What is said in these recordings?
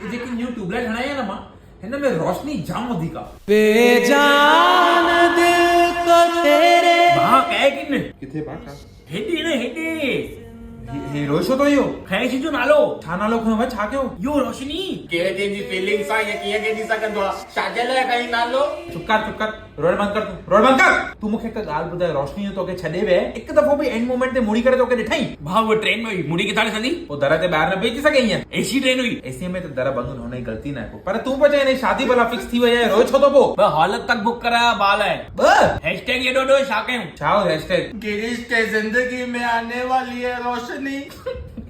जेकी new tubelight हणाई ना मां हिन में रोशनी जाम वधीक आ बेजान दिल को तेरे भाउ कहे किन किथे बाका हेॾे न हेॾे हे रोशो तो यो खैशी जो नालो छा नालो खयो भाई छा कयो यो रोशनी कहिड़े कंहिंजी फीलिंग्स आहे या कीअं कंहिंजी सघंदो आहे छाजे लाइ खई नालो चुप कर रोड बंद कर तू मूंखे हिकु ॻाल्हि ॿुधाए रोशनी जो तोखे छॾे वे हिकु दफ़ो बि एंड मोमेंट ते मुड़ी करे तोखे ॾिठई भाउ वो ट्रेन में हुई मुड़ी किथां ॾिसंदी पोइ दर ते ॿाहिरि न बेची सघे ईअं एसी ट्रेन हुई एसी में त दर बंदि हुन जी ग़लती न आहे पर तूं पियो चए शादी भला फिक्स थी वई आहे रोज छो थो पोइ ॿ हॉल तक बुक कराया बाल है ॿ हैशटैग एॾो एॾो छा कयूं छा हो हैशटैग गिरीश के जिंदगी में आने वाली है रोशनी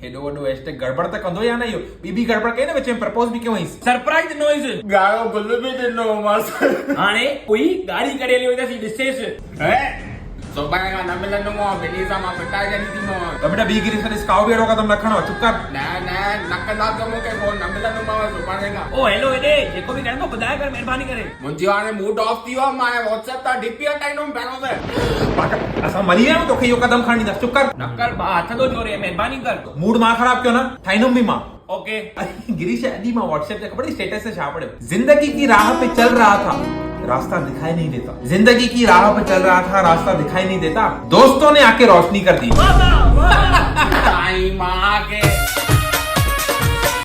हेॾो वॾो हैशटैग गड़बड़ त कंदो या न इहो ॿी गड़बड़ कई न विच में प्रपोज बि कयो हुईसि सरप्राइज नॉइज गायो गुल बि ॾिनो मांस हाणे कोई गाड़ी करे हली वई ॾिसेसि है सुभाणे खां न मिलंदोमांव ॿिन्ही सां मां पिटाए छॾींदीमांव त बेटा ॿी गिरी सां ॾिसकाओ बि अहिड़ो क़दम न खणो चुप कर न कंदा त मूंखे फोन न मिलंदोमांव सुभाणे खां ओ हेलो हेॾे जेको बि करंदो ॿुधाए कर महिरबानी करे मुंहिंजो हाणे मूड ऑफ थी वियो आहे मां व्हाट्सएप तां डीपी हटाईंदुमि पहिरों त असां मरी विया आहियूं तोखे इहो क़दम खणणी अथसि चुप कर न कर भाउ हथ थो जोड़े महिरबानी कर मूड मां ख़राब कयो न ठाहींदुमि बि मां ओके गिरीश अॼु मां व्हाट्सएप ते खबर स्टेटस से छा पढ़ियो जिंदगी की राह पे चल रहा था रास्ता दिखाई नहीं देता जिंदगी की राह पे चल रहा था रास्ता दिखाई नहीं देता दोस्तों ने आके रोशनी कर दी ताई मां के